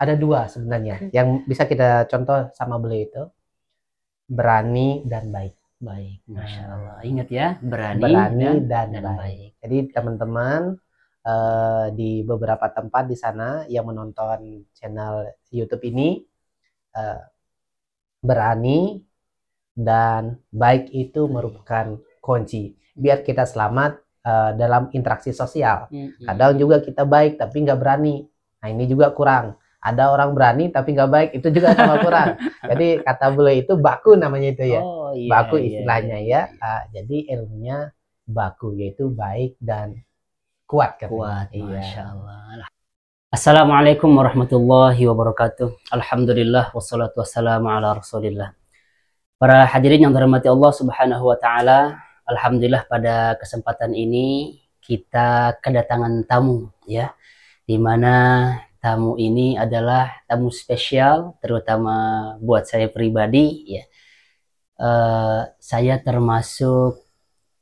Ada dua sebenarnya yang bisa kita contoh sama beliau itu, berani dan baik. Baik, Masya Allah. Ingat ya, berani dan baik. Jadi teman-teman di beberapa tempat di sana yang menonton channel YouTube ini, berani dan baik itu merupakan kunci biar kita selamat dalam interaksi sosial. Kadang juga kita baik tapi nggak berani. Nah ini juga kurang. Ada orang berani tapi nggak baik, itu juga sama kurang. Jadi kata beliau itu baku namanya itu ya. Oh, iya, baku istilahnya ya. Jadi ilmunya baku, yaitu baik dan kuat. Kuat, Masya Allah. Assalamualaikum warahmatullahi wabarakatuh. Alhamdulillah wassalatu wassalamu ala rasulillah. Para hadirin yang dirahmati Allah subhanahu wa ta'ala, alhamdulillah pada kesempatan ini kita kedatangan tamu ya, dimana tamu ini adalah tamu spesial terutama buat saya pribadi ya. Saya termasuk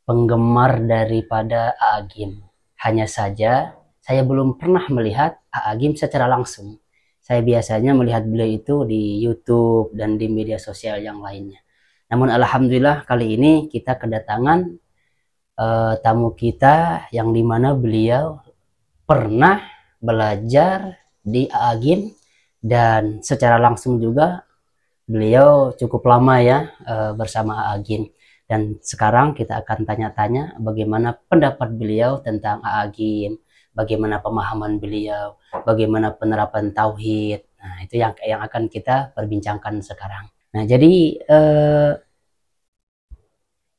penggemar daripada Agim. Hanya saja saya belum pernah melihat Agim secara langsung. Saya biasanya melihat beliau itu di YouTube dan di media sosial yang lainnya. Namun alhamdulillah kali ini kita kedatangan tamu kita yang dimana beliau pernah belajar di Agim dan secara langsung juga beliau cukup lama ya bersama Agim. Dan sekarang kita akan tanya-tanya bagaimana pendapat beliau tentang Agim, bagaimana pemahaman beliau, bagaimana penerapan tauhid. Nah, itu yang akan kita perbincangkan sekarang. Nah, jadi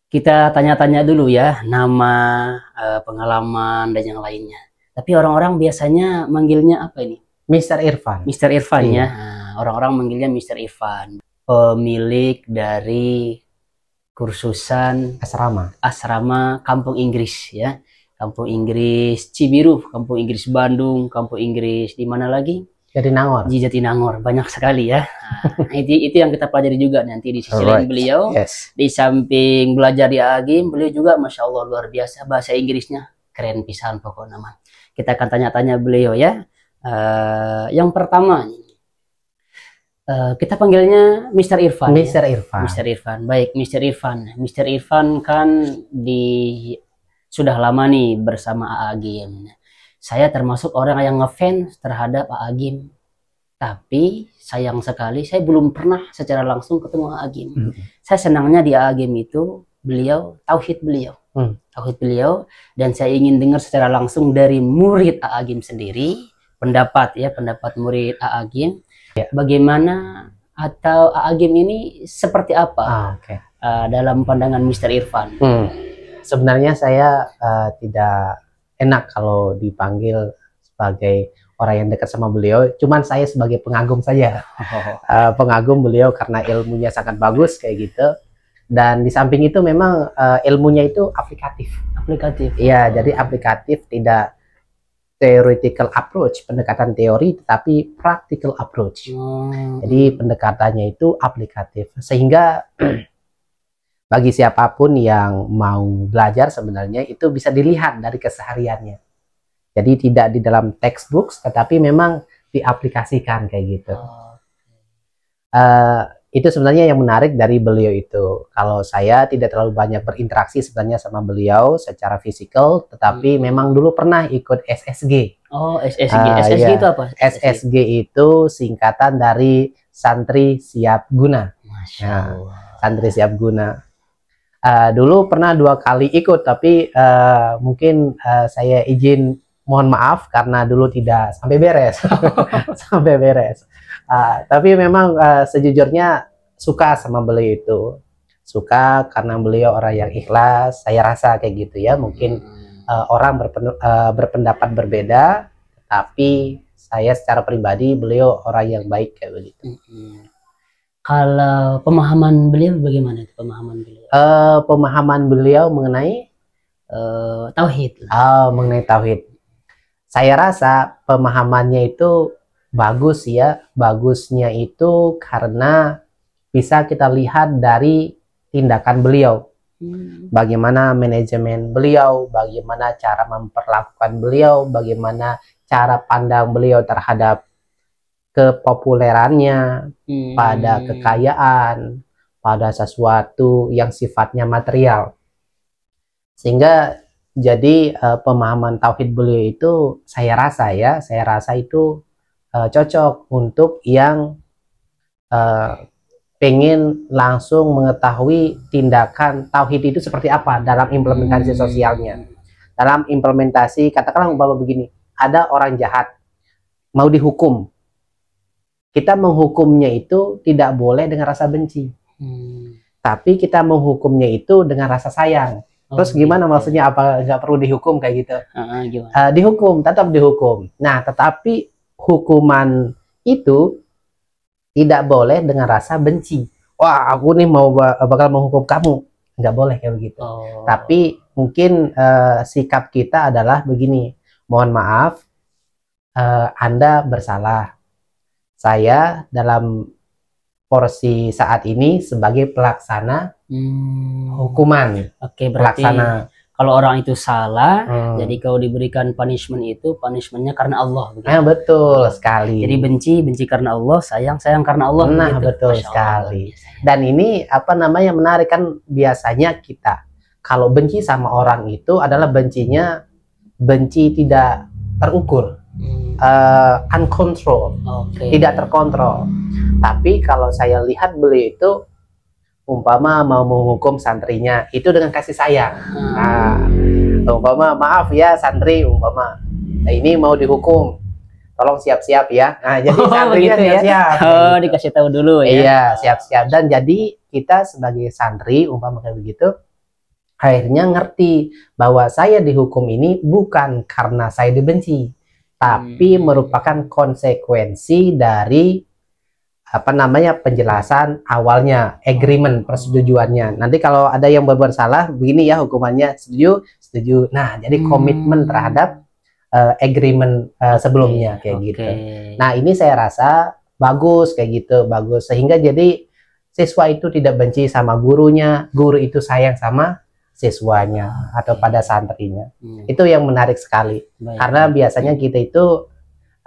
kita tanya-tanya dulu ya, nama, pengalaman, dan yang lainnya. Tapi orang-orang biasanya manggilnya apa ini? Mr. Irfan. Mr. Irfan ya. Orang-orang manggilnya Mr. Irfan. Pemilik dari kursusan asrama Kampung Inggris ya. Kampung Inggris Cibiru, Kampung Inggris Bandung, Kampung Inggris di mana lagi? Jatinangor. Di Jatinangor, banyak sekali ya. Nah, itu yang kita pelajari juga nanti di sisi lain beliau. Di samping belajar di Agim, beliau juga Masya Allah luar biasa, bahasa Inggrisnya keren pisan pokoknya mah. Kita akan tanya-tanya beliau ya. Yang pertama, kita panggilnya Mr. Irfan. Mr. Irfan. Mr. Irfan. Baik, Mr. Irfan. Mr. Irfan kan sudah lama nih bersama Agim. Saya termasuk orang yang ngefans terhadap Agim. Tapi sayang sekali saya belum pernah secara langsung ketemu Agim. Saya senangnya di Agim itu beliau tauhid beliau. Tauhid beliau, dan saya ingin dengar secara langsung dari murid Agim sendiri pendapat murid Agim ya. Bagaimana atau Agim ini seperti apa dalam pandangan Mr. Irfan? Sebenarnya saya tidak enak kalau dipanggil sebagai orang yang dekat sama beliau, cuman saya sebagai pengagum saja. Pengagum beliau karena ilmunya sangat bagus kayak gitu, dan di samping itu memang ilmunya itu aplikatif. Iya, jadi aplikatif, tidak theoretical approach, pendekatan teori, tetapi practical approach. Jadi pendekatannya itu aplikatif, sehingga bagi siapapun yang mau belajar sebenarnya itu bisa dilihat dari kesehariannya. Jadi tidak di dalam textbooks, tetapi memang diaplikasikan kayak gitu. Itu sebenarnya yang menarik dari beliau itu. Kalau saya tidak terlalu banyak berinteraksi sebenarnya sama beliau secara fisikal, tetapi memang dulu pernah ikut SSG. Oh, SSG. SSG itu apa? SSG itu singkatan dari Santri Siap Guna. Masya Allah. Santri Siap Guna. Dulu pernah 2 kali ikut, tapi mungkin saya izin mohon maaf karena dulu tidak sampai beres. Sampai beres. Tapi memang sejujurnya suka sama beliau itu. Suka karena beliau orang yang ikhlas. Saya rasa kayak gitu ya. Mungkin orang berpendapat berbeda, tapi saya secara pribadi beliau orang yang baik kayak begitu. Kalau pemahaman beliau bagaimana? Pemahaman beliau mengenai tauhid. Mengenai tauhid. Saya rasa pemahamannya itu bagus ya. Bagusnya itu karena bisa kita lihat dari tindakan beliau. Bagaimana manajemen beliau, bagaimana cara memperlakukan beliau, bagaimana cara pandang beliau terhadap kepopulerannya, pada kekayaan, pada sesuatu yang sifatnya material. Sehingga jadi pemahaman tauhid beliau itu saya rasa itu cocok untuk yang pengen langsung mengetahui tindakan tauhid itu seperti apa dalam implementasi sosialnya. Dalam implementasi, katakanlah umpama begini, ada orang jahat mau dihukum, kita menghukumnya itu tidak boleh dengan rasa benci, tapi kita menghukumnya itu dengan rasa sayang. Terus gimana maksudnya, apa nggak perlu dihukum kayak gitu? Dihukum, tetap dihukum. Nah, tetapi hukuman itu tidak boleh dengan rasa benci. Wah, aku nih bakal menghukum kamu. Nggak boleh kayak begitu. Tapi mungkin sikap kita adalah begini. Mohon maaf, Anda bersalah. Saya dalam porsi saat ini sebagai pelaksana hukuman. Oke, berarti Pelaksana. kalau orang itu salah, jadi kalau diberikan punishment itu punishmentnya karena Allah. Begitu? Nah, betul sekali. Jadi benci karena Allah, sayang karena Allah. Nah, begitu? betul Masya sekali. Allah. Dan ini apa namanya menarik, kan biasanya kita kalau benci sama orang itu adalah bencinya benci tidak terukur, uncontrolled, tidak terkontrol. Tapi kalau saya lihat beliau itu umpama mau menghukum santrinya itu dengan kasih sayang. Nah, umpama maaf ya santri, umpama ini mau dihukum, tolong siap-siap ya. Nah, jadi santrinya siap-siap. Oh, dikasih tahu dulu ya. Iya, siap-siap. Dan jadi kita sebagai santri umpama kayak begitu, akhirnya ngerti bahwa saya dihukum ini bukan karena saya dibenci, tapi merupakan konsekuensi dari apa namanya penjelasan awalnya, agreement, persetujuannya. Nanti kalau ada yang berbuat salah begini ya hukumannya, setuju. Nah, jadi komitmen terhadap agreement sebelumnya kayak gitu. Nah, ini saya rasa bagus kayak gitu, bagus, sehingga jadi siswa itu tidak benci sama gurunya, guru itu sayang sama siswanya atau pada santrinya. Itu yang menarik sekali. Karena biasanya kita itu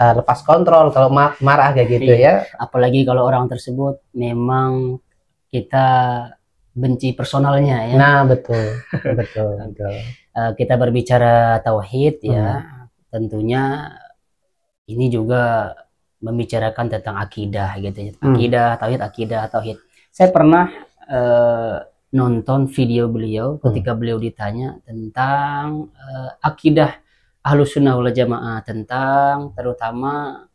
lepas kontrol kalau marah kayak gitu ya. Apalagi kalau orang tersebut memang kita benci personalnya ya. Nah, betul. Kita berbicara tauhid ya, tentunya ini juga membicarakan tentang akidah gitu ya. Akidah, tauhid. Saya pernah nonton video beliau ketika beliau ditanya tentang akidah Ahlussunnah wal Jamaah, tentang terutama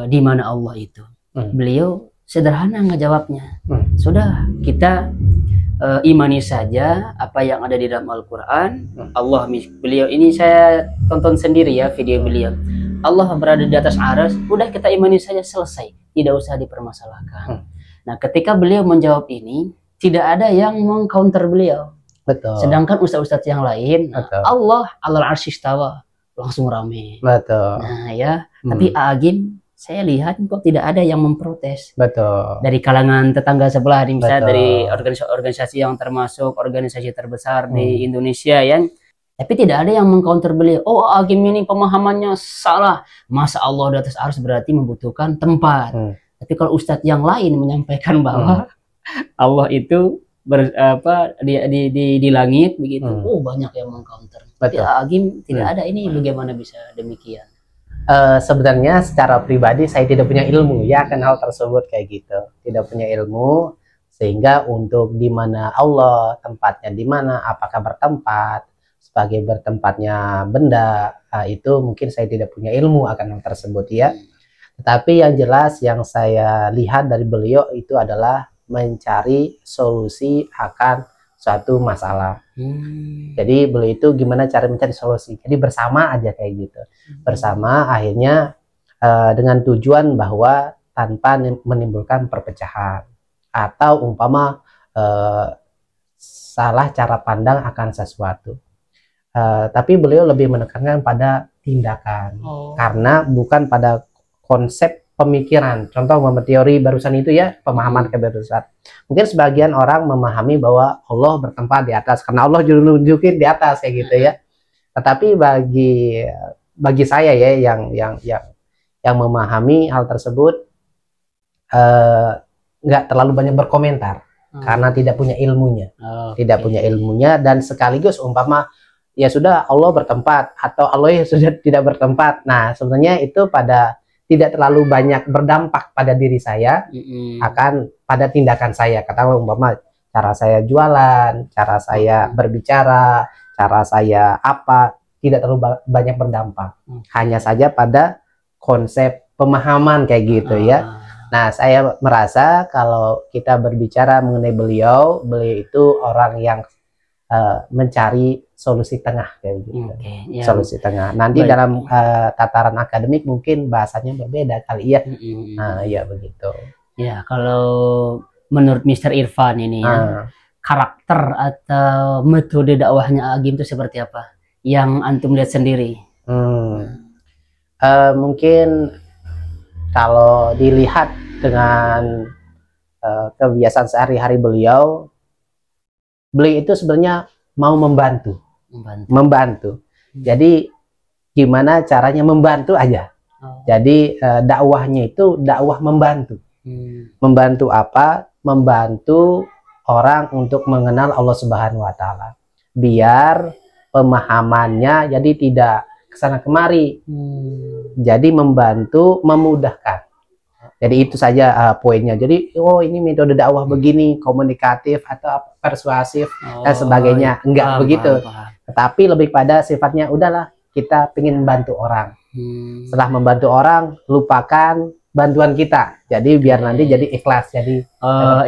di mana Allah itu. Beliau sederhana ngejawabnya. Sudah, kita imani saja apa yang ada di dalam Al-Qur'an. Beliau ini saya tonton sendiri ya video beliau. Allah berada di atas arsy, udah kita imani saja, selesai, tidak usah dipermasalahkan. Nah, ketika beliau menjawab ini, tidak ada yang meng-counter beliau. Betul. Sedangkan ustadz-ustadz yang lain, Allah alal arsy istawa, langsung rame. Betul. Nah ya, tapi Agim saya lihat kok tidak ada yang memprotes. Betul. Dari kalangan tetangga sebelah, misalnya dari organisasi yang termasuk organisasi terbesar di Indonesia ya. Tapi tidak ada yang meng-counter beliau. Oh, Agim ini pemahamannya salah. Masa Allah di atas arsy berarti membutuhkan tempat. Tapi kalau ustadz yang lain menyampaikan bahwa Allah itu di langit begitu. Banyak yang meng-counter. Tapi Agim tidak ada, ini bagaimana bisa demikian? Sebenarnya secara pribadi saya tidak punya ilmu ya akan hal tersebut kayak gitu. Tidak punya ilmu, sehingga untuk di mana Allah, tempatnya di mana, apakah bertempat sebagai bertempatnya benda, itu mungkin saya tidak punya ilmu akan hal tersebut ya. Tetapi yang jelas yang saya lihat dari beliau itu adalah mencari solusi akan suatu masalah. Jadi beliau itu gimana cara mencari solusi. Jadi bersama aja kayak gitu. Bersama akhirnya dengan tujuan bahwa tanpa menimbulkan perpecahan atau umpama salah cara pandang akan sesuatu. Tapi beliau lebih menekankan pada tindakan. Karena bukan pada konsep pemikiran. Contoh teori barusan itu ya, pemahaman kebarusan. Mungkin sebagian orang memahami bahwa Allah bertempat di atas karena Allah nunjukin di atas kayak gitu ya. Tetapi bagi saya ya yang memahami hal tersebut nggak terlalu banyak berkomentar karena tidak punya ilmunya, tidak punya ilmunya, dan sekaligus umpama ya sudah Allah bertempat atau Allah ya sudah tidak bertempat. Nah sebenarnya itu tidak terlalu banyak berdampak pada diri saya, akan pada tindakan saya. Katakanlah umpama cara saya jualan, cara saya berbicara, cara saya apa, tidak terlalu banyak berdampak. Hanya saja pada konsep pemahaman kayak gitu ya. Nah, saya merasa kalau kita berbicara mengenai beliau itu orang yang mencari solusi tengah kayak gitu. Ya. Solusi tengah. Nanti dalam tataran akademik mungkin bahasanya berbeda kali ya. Nah, ya begitu. Ya, kalau menurut Mr. Irfan ini ya, karakter atau metode dakwahnya Agim itu seperti apa? Yang antum lihat sendiri? Mungkin kalau dilihat dengan kebiasaan sehari-hari beliau itu sebenarnya mau membantu. Jadi gimana caranya membantu aja. Jadi dakwahnya itu dakwah membantu. Membantu apa? Membantu orang untuk mengenal Allah Subhanahu wa Ta'ala. Biar pemahamannya jadi tidak kesana kemari. Jadi membantu, memudahkan. Jadi itu saja poinnya. Jadi ini metode dakwah begini, komunikatif atau persuasif dan sebagainya. Enggak begitu. Tetapi lebih pada sifatnya udahlah kita ingin membantu orang. Setelah membantu orang, lupakan bantuan kita. Jadi biar nanti jadi ikhlas. Jadi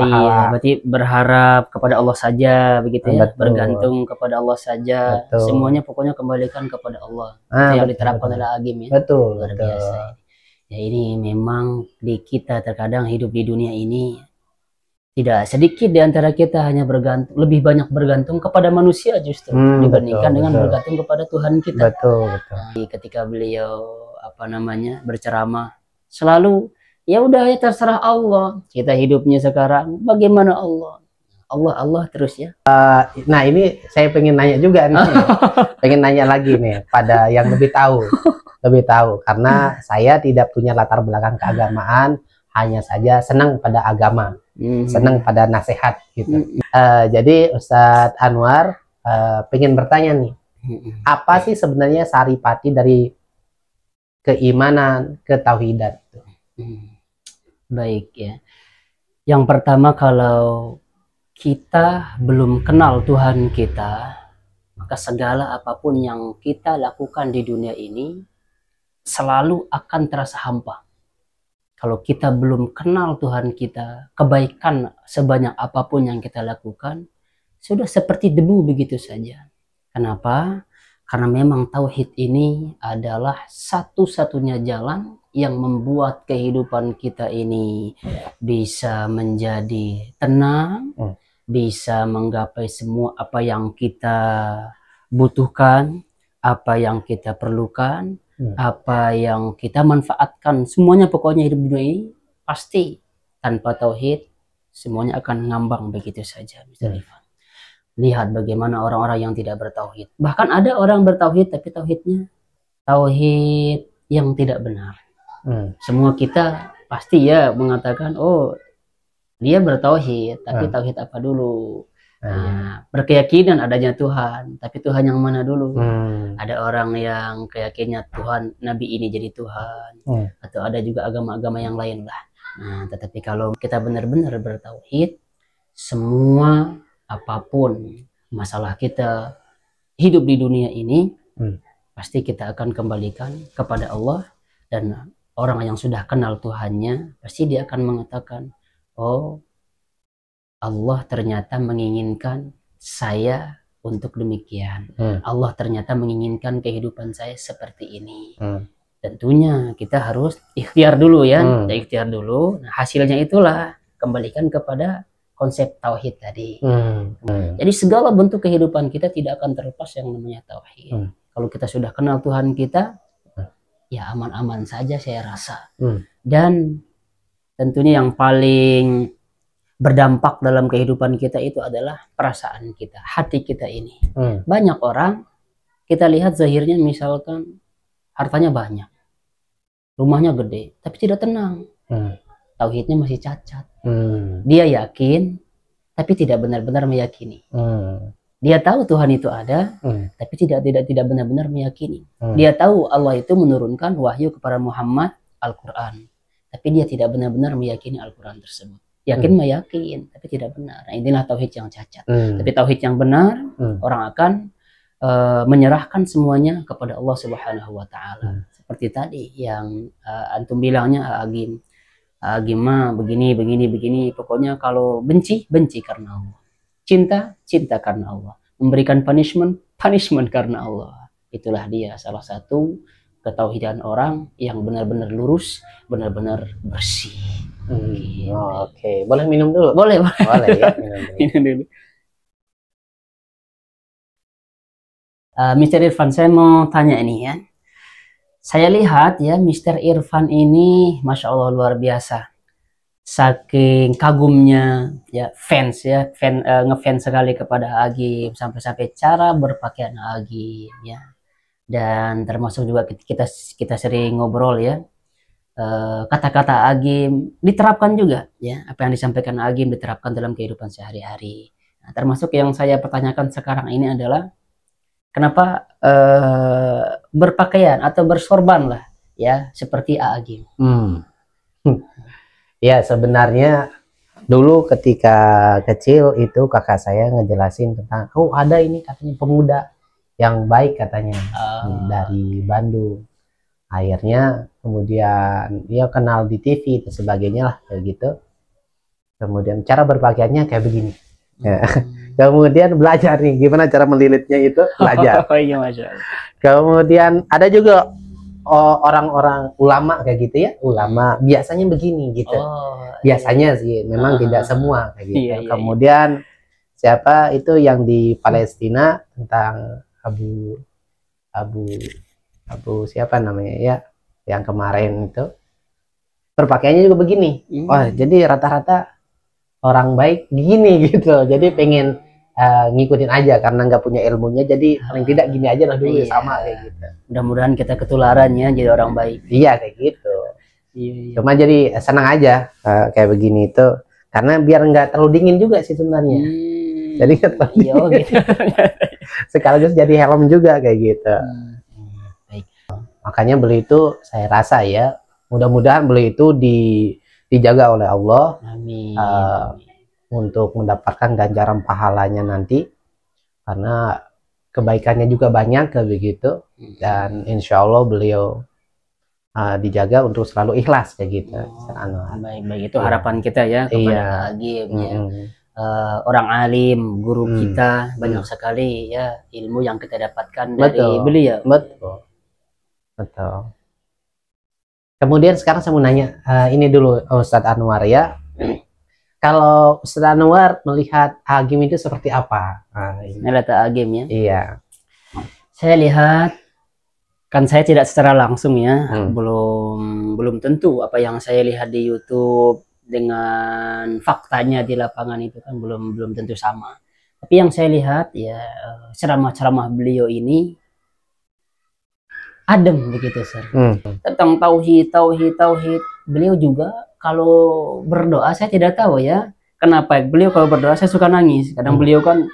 iya, berarti berharap kepada Allah saja begitu ya. Betul. Bergantung kepada Allah saja. Betul. Semuanya pokoknya kembalikan kepada Allah. Itu yang diterapkan oleh Agim ya. Betul. Luar biasa. Ya ini memang di kita terkadang hidup di dunia ini tidak sedikit di antara kita hanya lebih banyak bergantung kepada manusia justru dibandingkan dengan bergantung kepada Tuhan kita. Betul. Ketika beliau berceramah selalu ya udah ya terserah Allah, kita hidupnya sekarang bagaimana Allah terus ya. Nah ini saya pengen nanya juga nih, pengen nanya lagi nih pada yang lebih tahu karena saya tidak punya latar belakang keagamaan, hanya saja senang pada agama, senang pada nasihat gitu. Jadi Ustadz Anwar pengen bertanya nih, apa sih sebenarnya saripati dari keimanan, ketauhidan itu? Baik ya. Yang pertama, kalau kita belum kenal Tuhan kita, maka segala apapun yang kita lakukan di dunia ini selalu akan terasa hampa. Kalau kita belum kenal Tuhan kita, kebaikan sebanyak apapun yang kita lakukan sudah seperti debu begitu saja. Kenapa? Karena memang tauhid ini adalah satu-satunya jalan yang membuat kehidupan kita ini bisa menjadi tenang, bisa menggapai semua apa yang kita butuhkan, apa yang kita perlukan, apa yang kita manfaatkan. Semuanya pokoknya hidup dunia ini pasti tanpa tauhid semuanya akan ngambang begitu saja. Lihat bagaimana orang-orang yang tidak bertauhid. Bahkan ada orang bertauhid tapi tauhidnya tauhid yang tidak benar. Semua kita pasti ya mengatakan dia bertauhid, tapi tauhid apa dulu? Berkeyakinan adanya Tuhan, tapi Tuhan yang mana dulu? Ada orang yang keyakinannya Tuhan Nabi ini jadi Tuhan, atau ada juga agama-agama yang lain lah. Tetapi kalau kita benar-benar bertauhid, semua apapun masalah kita hidup di dunia ini pasti kita akan kembalikan kepada Allah. Dan orang yang sudah kenal Tuhannya pasti dia akan mengatakan, Allah ternyata menginginkan saya untuk demikian. Allah ternyata menginginkan kehidupan saya seperti ini. Tentunya kita harus ikhtiar dulu ya. Ikhtiar dulu. Nah, hasilnya itulah kembalikan kepada konsep tauhid tadi. Jadi segala bentuk kehidupan kita tidak akan terlepas yang namanya tauhid. Kalau kita sudah kenal Tuhan kita, ya aman-aman saja saya rasa. Dan tentunya yang paling berdampak dalam kehidupan kita itu adalah perasaan kita, hati kita ini. Banyak orang kita lihat zahirnya misalkan hartanya banyak, rumahnya gede, tapi tidak tenang. Hmm. Tauhidnya masih cacat. Hmm. Dia yakin, tapi tidak benar-benar meyakini. Hmm. Dia tahu Tuhan itu ada, tapi tidak benar-benar meyakini. Dia tahu Allah itu menurunkan wahyu kepada Muhammad Al-Quran, tapi dia tidak benar-benar meyakini Al-Quran tersebut. Yakin meyakin, tapi tidak benar. Nah, inilah tauhid yang cacat. Tapi tauhid yang benar, orang akan menyerahkan semuanya kepada Allah Subhanahu wa Ta'ala. Seperti tadi yang antum bilangnya Agim mah begini, pokoknya kalau benci karena Allah, cinta karena Allah, memberikan punishment karena Allah. Itulah dia salah satu ketauhidan orang yang benar-benar lurus, benar-benar bersih. Gitu. Oke. Boleh minum dulu? Boleh ya, minum dulu. Mr. Irfan, saya mau tanya ini ya. Saya lihat ya, Mr. Irfan ini Masya Allah luar biasa. Saking kagumnya ya, ngefans sekali kepada Agim, sampai cara berpakaian Agim ya. Dan termasuk juga kita sering ngobrol ya, kata-kata Agim diterapkan juga ya, apa yang disampaikan Agim diterapkan dalam kehidupan sehari-hari. Nah, termasuk yang saya pertanyakan sekarang ini adalah kenapa berpakaian atau bersorban lah ya seperti Agim. Ya sebenarnya dulu ketika kecil itu kakak saya ngejelasin tentang ada ini katanya pemuda yang baik katanya dari Bandung. Akhirnya kemudian dia kenal di TV dan sebagainya lah kayak gitu. Kemudian cara berpakaiannya kayak begini. Kemudian belajar nih gimana cara melilitnya itu, belajar. Iya, Masya Allah. Kemudian ada juga orang-orang ulama kayak gitu ya, ulama biasanya begini gitu. Biasanya sih, memang tidak semua kayak gitu. Iya. Kemudian siapa itu yang di Palestina tentang Abu siapa namanya ya, yang kemarin itu berpakaiannya juga begini. Wah, jadi rata-rata orang baik gini gitu. Jadi pengen ngikutin aja karena nggak punya ilmunya, jadi paling tidak gini aja lah dulu. Sama kayak gitu. Mudah-mudahan kita ketularannya jadi orang baik. Iya kayak gitu. Iya. Cuma jadi senang aja kayak begini itu karena biar nggak terlalu dingin juga sih sebenarnya. Jadi nggak terlalu dingin. Gitu. Sekaligus jadi helm juga kayak gitu. Baik. Makanya beli itu saya rasa ya, mudah-mudahan beli itu dijaga oleh Allah. Amin. Untuk mendapatkan ganjaran pahalanya nanti, karena kebaikannya juga banyak kayak begitu. Dan insya Allah beliau dijaga untuk selalu ikhlas kayak gitu. Baik itu harapan kita ya kepada Agim ya. Orang alim, guru kita, banyak sekali ya ilmu yang kita dapatkan dari beliau. Betul. Kemudian sekarang saya mau nanya ini dulu Ustadz Anwar ya. Kalau Ustadz Anwar melihat Agim itu seperti apa? Melihat Agim ya? Iya. Saya lihat, kan saya tidak secara langsung ya, belum tentu apa yang saya lihat di YouTube dengan faktanya di lapangan itu kan belum tentu sama. Tapi yang saya lihat ya ceramah-ceramah beliau ini adem begitu, Sir. Tentang tauhid. Beliau juga kalau berdoa saya tidak tahu ya kenapa beliau kalau berdoa saya suka nangis. Kadang beliau kan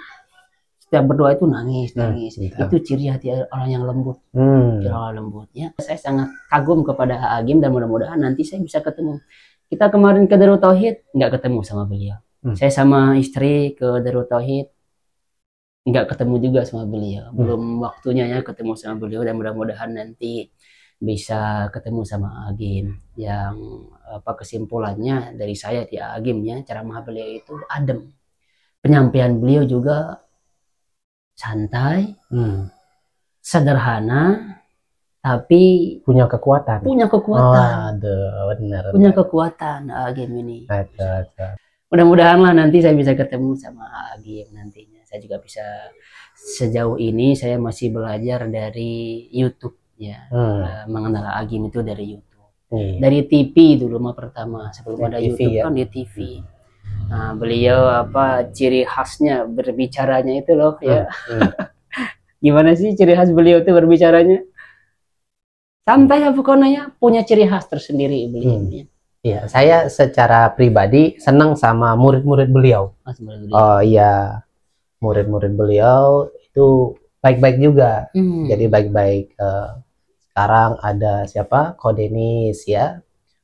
setiap berdoa itu nangis. Itu ciri hati orang yang lembut. Orang lembut ya. Saya sangat kagum kepada Agim dan mudah-mudahan nanti saya bisa ketemu. Kita kemarin ke Darut Tauhid nggak ketemu sama beliau. Saya sama istri ke Darut Tauhid nggak ketemu juga sama beliau. Belum waktunya ya ketemu sama beliau dan mudah-mudahan nanti bisa ketemu sama Agim. Yang kesimpulannya dari saya di Agim ya, ceramah beliau itu adem. Penyampaian beliau juga santai, sederhana, tapi punya kekuatan. Benar. Punya kekuatan Agim ini. Mudah-mudahan lah nanti saya bisa ketemu sama Agim nantinya. Saya juga bisa, sejauh ini saya masih belajar dari YouTube ya, mengenal Agim itu dari YouTube. Dari TV dulu mah pertama, sebelum ada YouTube kan di TV. Nah, beliau ciri khasnya berbicaranya itu loh ya. Gimana sih ciri khas beliau itu berbicaranya? Santai ya pokoknya, punya ciri khas tersendiri beliau. Iya, saya secara pribadi senang sama murid-murid beliau. Oh iya, murid-murid beliau itu baik-baik juga. Jadi baik-baik. Sekarang ada siapa? Ko Denis ya.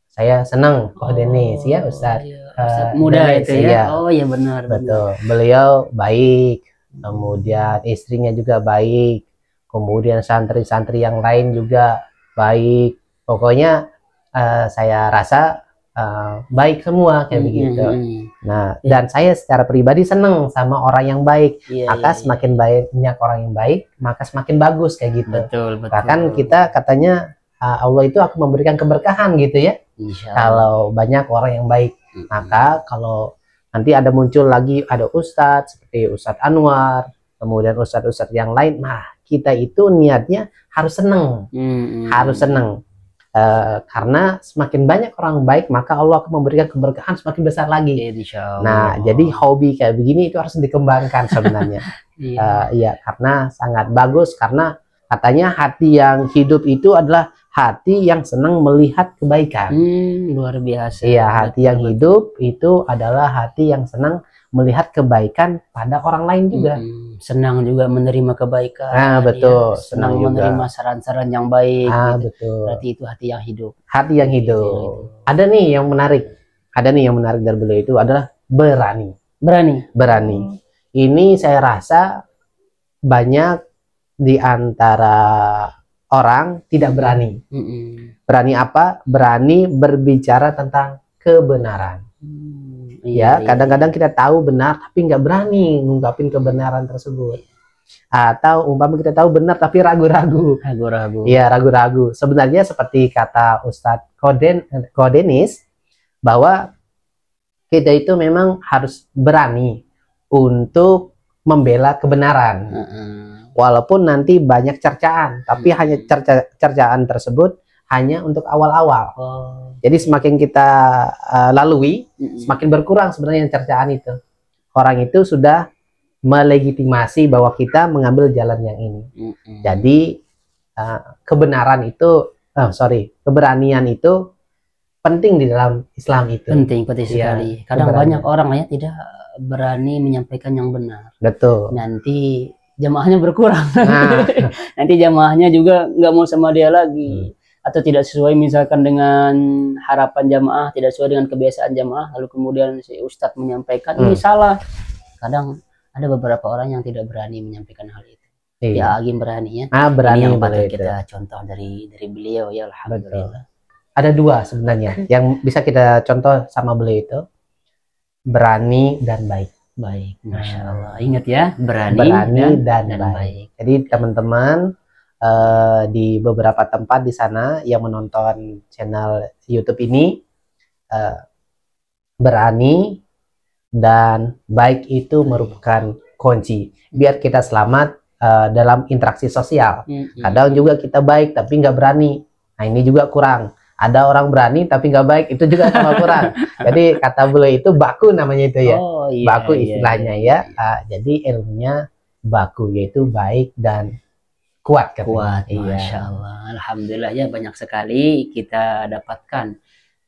Saya senang Ko Denis ya, Ustadz. Ustadz muda Denis, itu ya. iya. Oh iya benar. Betul. Beliau baik. Kemudian istrinya juga baik. Kemudian santri-santri yang lain juga baik. Pokoknya saya rasa baik semua kayak begitu. Nah, dan saya secara pribadi seneng sama orang yang baik. Maka semakin banyak orang yang baik, maka semakin bagus kayak gitu. Betul. Bahkan kita katanya Allah itu akan memberikan keberkahan gitu ya. Kalau banyak orang yang baik. Maka kalau nanti ada muncul lagi ada ustadz seperti Ustadz Anwar, kemudian ustadz-ustadz yang lain, nah kita itu niatnya harus seneng, harus seneng. Karena semakin banyak orang baik maka Allah akan memberikan keberkahan semakin besar lagi. Nah, jadi hobi kayak begini itu harus dikembangkan sebenarnya. Iya, karena sangat bagus, karena katanya hati yang hidup itu adalah hati yang senang melihat kebaikan. Luar biasa. Iya, hati yang hidup itu adalah hati yang senang melihat kebaikan pada orang lain juga. Senang juga menerima kebaikan. Betul. Ya, senang menerima saran-saran yang baik. Gitu. Betul. Berarti itu hati yang hidup. Hati yang hidup. Ada nih yang menarik. Ada nih yang menarik dari beliau itu adalah berani. Berani. Ini saya rasa banyak di antara orang tidak berani. Berani apa? Berani berbicara tentang kebenaran. Ya, kadang-kadang kita tahu benar tapi nggak berani ngungkapin kebenaran tersebut. Atau umpama kita tahu benar tapi ragu-ragu. Iya, ragu-ragu. Sebenarnya seperti kata Ustadz Ko Denis bahwa kita itu memang harus berani untuk membela kebenaran. Walaupun nanti banyak cercaan, tapi hanya cercaan tersebut hanya untuk awal-awal. Jadi semakin kita lalui, semakin berkurang sebenarnya cercaan itu. Orang itu sudah melegitimasi bahwa kita mengambil jalan yang ini. Jadi kebenaran itu, keberanian itu penting di dalam Islam itu. Penting sekali. Kadang banyak orang ya tidak berani menyampaikan yang benar. Betul. Nanti jamaahnya berkurang. Nanti jamaahnya juga nggak mau sama dia lagi. Atau tidak sesuai misalkan dengan harapan jamaah, tidak sesuai dengan kebiasaan jamaah, lalu kemudian si ustadz menyampaikan ini salah. Kadang ada beberapa orang yang tidak berani menyampaikan hal itu. Ya Agim berani ya. Berani. Ini yang patut kita contoh dari beliau ya, alhamdulillah. Ada dua sebenarnya yang bisa kita contoh sama beliau itu, berani dan baik. Masya Allah. Ingat ya, berani dan baik. Jadi teman-teman di beberapa tempat di sana yang menonton channel YouTube ini, berani dan baik itu merupakan kunci biar kita selamat dalam interaksi sosial. Kadang juga kita baik tapi nggak berani, nah ini juga kurang. Ada orang berani tapi nggak baik, itu juga sama kurang. Jadi kata beliau itu baku namanya itu ya. Baku istilahnya ya. Jadi ilmunya baku, yaitu baik dan kuat. Masya Allah. Alhamdulillah ya, banyak sekali kita dapatkan.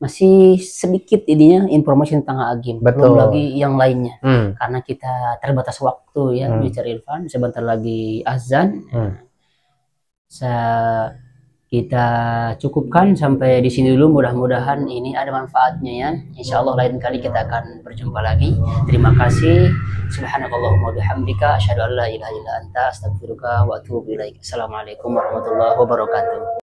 Masih sedikit ininya informasi tentang Agim. Belum lagi yang lainnya. Karena kita terbatas waktu ya, Mr. Irfan. Sebentar lagi azan. Kita cukupkan sampai di sini dulu. Mudah-mudahan ini ada manfaatnya ya. Insya Allah lain kali kita akan berjumpa lagi. Terima kasih. Subhanakallahumma bihamdika asyhadu an la ilaha illa anta astaghfiruka wa atubu ilaik. Assalamualaikum warahmatullahi wabarakatuh.